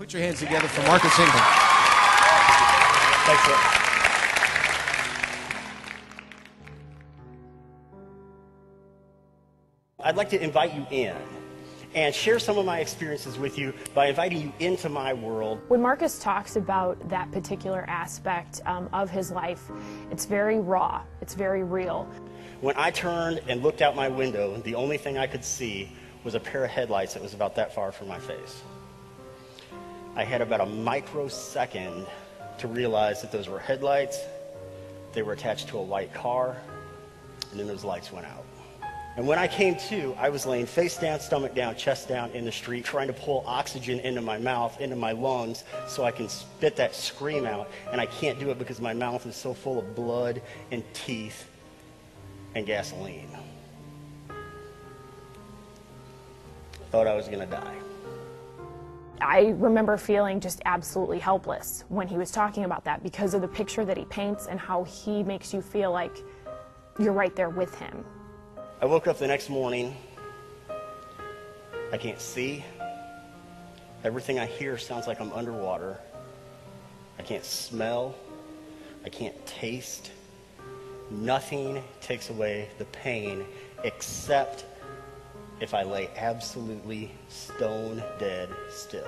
Put your hands together for Marcus Engel. Thanks, sir. I'd like to invite you in and share some of my experiences with you by inviting you into my world. When Marcus talks about that particular aspect of his life, it's very raw, it's very real. When I turned and looked out my window, the only thing I could see was a pair of headlights that was about that far from my face. I had about a microsecond to realize that those were headlights, they were attached to a white car, and then those lights went out. And when I came to, I was laying face down, stomach down, chest down in the street, trying to pull oxygen into my mouth, into my lungs, so I can spit that scream out. And I can't do it because my mouth is so full of blood and teeth and gasoline. Thought I was going to die. I remember feeling just absolutely helpless when he was talking about that because of the picture that he paints and how he makes you feel like you're right there with him. I woke up the next morning. I can't see. Everything I hear sounds like I'm underwater. I can't smell. I can't taste. Nothing takes away the pain except if I lay absolutely stone dead still.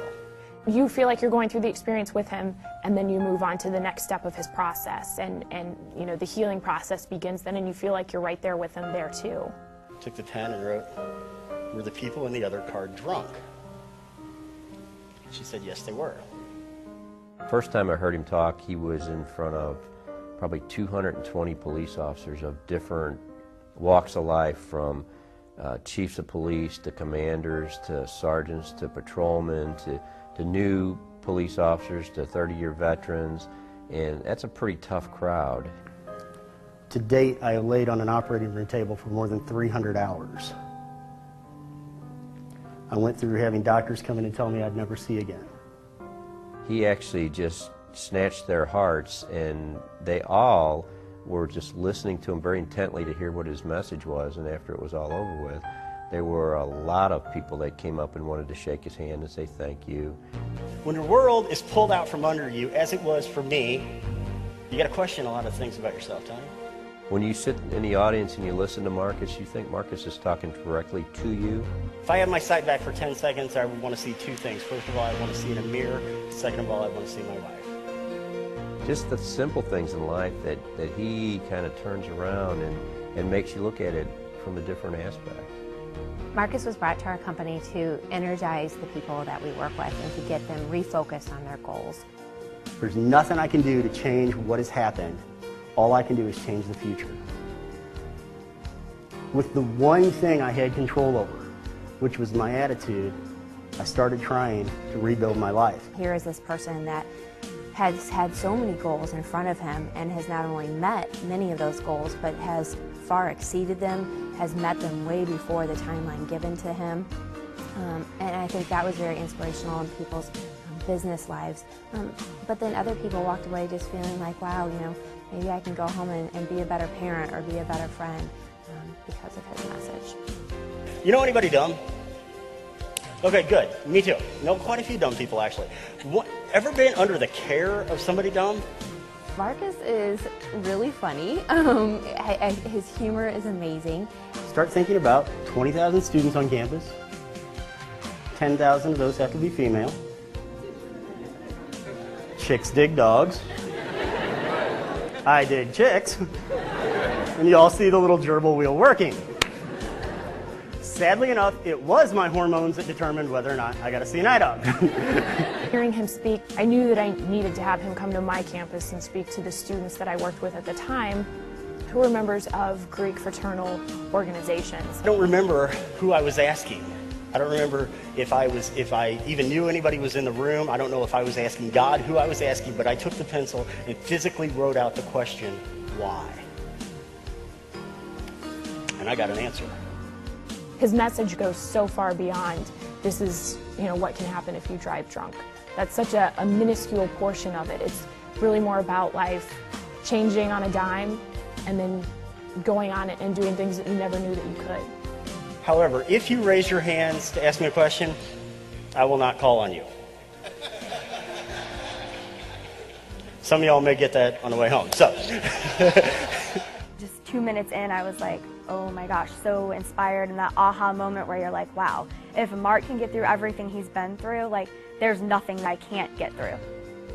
You feel like you're going through the experience with him, and then you move on to the next step of his process, and you know, the healing process begins then, and you feel like you're right there with him there too. Took the pen and wrote, "Were the people in the other car drunk?" She said, "Yes, they were." First time I heard him talk, he was in front of probably 220 police officers of different walks of life, from chiefs of police to commanders to sergeants to patrolmen to new police officers to 30-year veterans, and that's a pretty tough crowd. To date, I have laid on an operating room table for more than 300 hours. I went through having doctors come in and tell me I'd never see again. He actually just snatched their hearts, and they all were just listening to him very intently to hear what his message was, and after it was all over with, there were a lot of people that came up and wanted to shake his hand and say thank you. When the world is pulled out from under you, as it was for me, you got to question a lot of things about yourself, don't you? When you sit in the audience and you listen to Marcus, you think Marcus is talking directly to you. If I have my sight back for 10 seconds, I would want to see two things. First of all, I want to see in a mirror. Second of all, I want to see my wife. Just the simple things in life that he kind of turns around and makes you look at it from a different aspect. Marcus was brought to our company to energize the people that we work with and to get them refocused on their goals. There's nothing I can do to change what has happened. All I can do is change the future. With the one thing I had control over, which was my attitude, I started trying to rebuild my life. Here is this person that has had so many goals in front of him and has not only met many of those goals, but has far exceeded them, has met them way before the timeline given to him. And I think that was very inspirational in people's business lives. But then other people walked away just feeling like, wow, you know, maybe I can go home and be a better parent or be a better friend because of his message. You know anybody dumb? Okay, good. Me too. Know quite a few dumb people, actually. Ever been under the care of somebody dumb? Marcus is really funny. His humor is amazing. Start thinking about 20,000 students on campus. 10,000 of those have to be female. Chicks dig dogs. I dig chicks. And you all see the little gerbil wheel working. Sadly enough, it was my hormones that determined whether or not I got to see an eye dog. Hearing him speak, I knew that I needed to have him come to my campus and speak to the students that I worked with at the time who were members of Greek fraternal organizations. I don't remember who I was asking. I don't remember if I even knew anybody was in the room. I don't know if I was asking God who I was asking, but I took the pencil and physically wrote out the question, why? And I got an answer. His message goes so far beyond, this is, you know, what can happen if you drive drunk. That's such a minuscule portion of it. It's really more about life changing on a dime and then going on it and doing things that you never knew that you could. However, if you raise your hands to ask me a question, I will not call on you. Some of y'all may get that on the way home. So, just 2 minutes in, I was like, oh my gosh, so inspired, and that aha moment where you're like, wow, if Mark can get through everything he's been through, like, there's nothing I can't get through.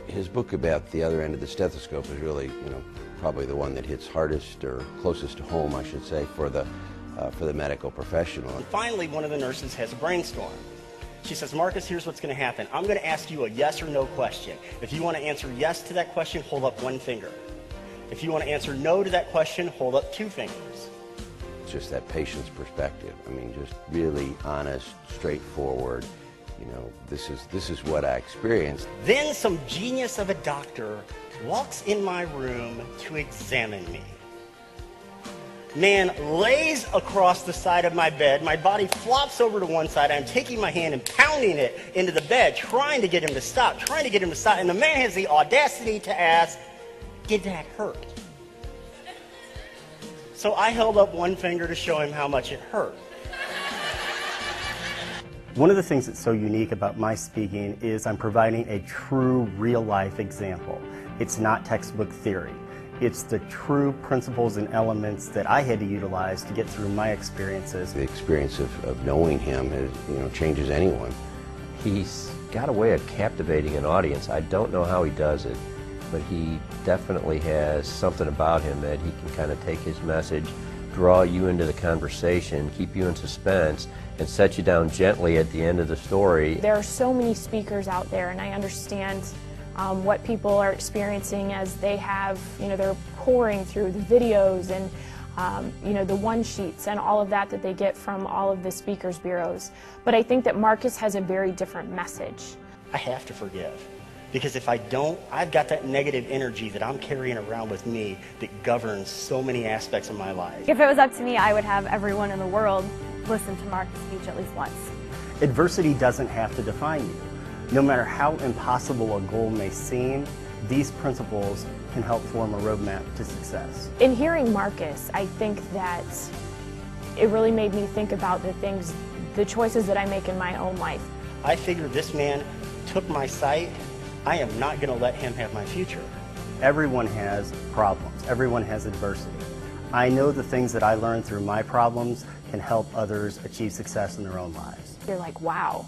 His book about the other end of the stethoscope is really, probably the one that hits hardest or closest to home, I should say, for the medical professional. And finally, one of the nurses has a brainstorm. She says, Marcus, here's what's going to happen. I'm going to ask you a yes or no question. If you want to answer yes to that question, hold up one finger. If you want to answer no to that question, hold up 2 fingers. It's just that patient's perspective. I mean, just really honest, straightforward. This is what I experienced. Then some genius of a doctor walks in my room to examine me. Man lays across the side of my bed. My body flops over to one side. I'm taking my hand and pounding it into the bed, trying to get him to stop, And the man has the audacity to ask, did that hurt? So I held up one finger to show him how much it hurt. One of the things that's so unique about my speaking is I'm providing a true real-life example. It's not textbook theory. It's the true principles and elements that I had to utilize to get through my experiences. The experience of knowing him changes anyone. He's got a way of captivating an audience. I don't know how he does it, but he definitely has something about him that he can kind of take his message, draw you into the conversation, keep you in suspense, and set you down gently at the end of the story. There are so many speakers out there, and I understand what people are experiencing as they have, they're pouring through the videos and, the one-sheets and all of that they get from all of the speakers bureaus. But I think that Marcus has a very different message. I have to forgive. Because if I don't, I've got that negative energy that I'm carrying around with me that governs so many aspects of my life. If it was up to me, I would have everyone in the world listen to Mark's speech at least once. Adversity doesn't have to define you. No matter how impossible a goal may seem, these principles can help form a roadmap to success. In hearing Marcus, I think that it really made me think about the choices that I make in my own life. I figured this man took my sight. I am not going to let him have my future. Everyone has problems. Everyone has adversity. I know the things that I learned through my problems can help others achieve success in their own lives. You're like, wow,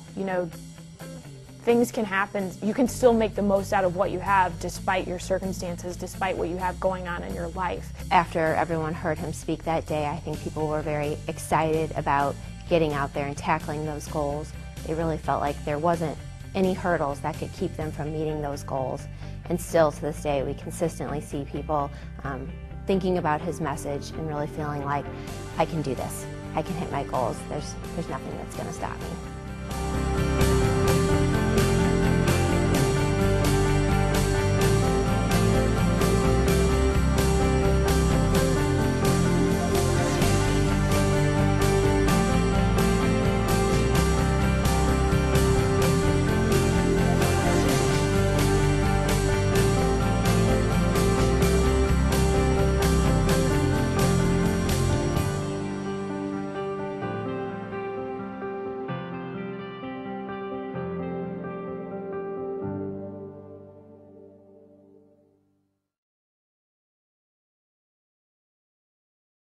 things can happen. You can still make the most out of what you have despite your circumstances, despite what you have going on in your life. After everyone heard him speak that day, I think people were very excited about getting out there and tackling those goals. They really felt like there wasn't any hurdles that could keep them from meeting those goals. And still to this day, we consistently see people thinking about his message and really feeling like, I can do this. I can hit my goals. There's nothing that's going to stop me.